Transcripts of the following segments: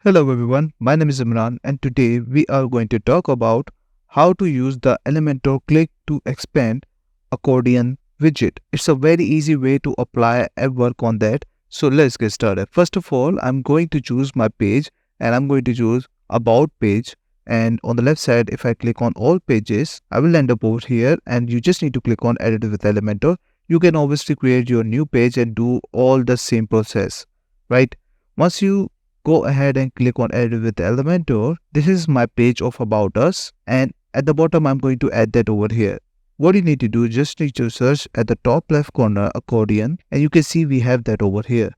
Hello everyone, my name is Imran and today we are going to talk about how to use the Elementor click to expand accordion widget. It's a very easy way to apply and work on that. So let's get started. First of all, I'm going to choose my page and I'm going to choose about page, and on the left side if I click on all pages, I will end up over here and you just need to click on edit with Elementor. You can obviously create your new page and do all the same process, right? Once you go ahead and click on edit with Elementor. This is my page of about us, and at the bottom I'm going to add that over here. What you need to do, just need to search at the top left corner accordion, and you can see we have that over here.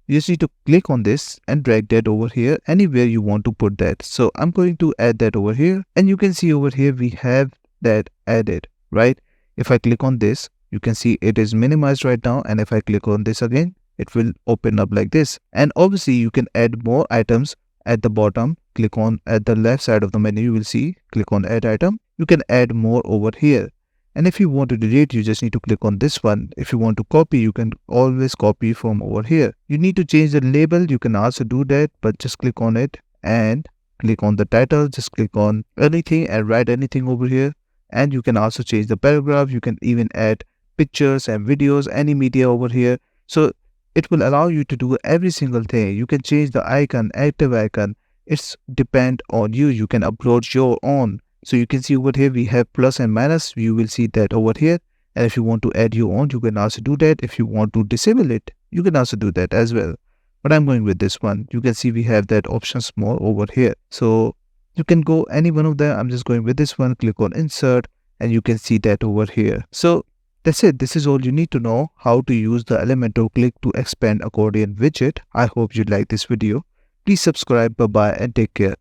You just need to click on this and drag that over here anywhere you want to put that. So I'm going to add that over here, and you can see over here we have that added, right? If I click on this, you can see it is minimized right now, and if I click on this again, it will open up like this. And obviously you can add more items at the bottom. Click on at the left side of the menu, you will see click on add item. You can add more over here. And if you want to delete, you just need to click on this one. If you want to copy, you can always copy from over here. You need to change the label, you can also do that, but just click on it and click on the title. Just click on anything and write anything over here. And you can also change the paragraph. You can even add pictures and videos, any media over here. So it will allow you to do every single thing. You can change the icon, active icon. It's depend on you. You can upload your own. So you can see over here we have plus and minus. You will see that over here. And if you want to add your own, you can also do that. If you want to disable it, you can also do that as well. But I'm going with this one. You can see we have that options more over here. So you can go any one of them. I'm just going with this one. Click on insert and you can see that over here. So that's it. This is all you need to know how to use the Elementor click to expand accordion widget. I hope you like this video. Please subscribe. Bye bye and take care.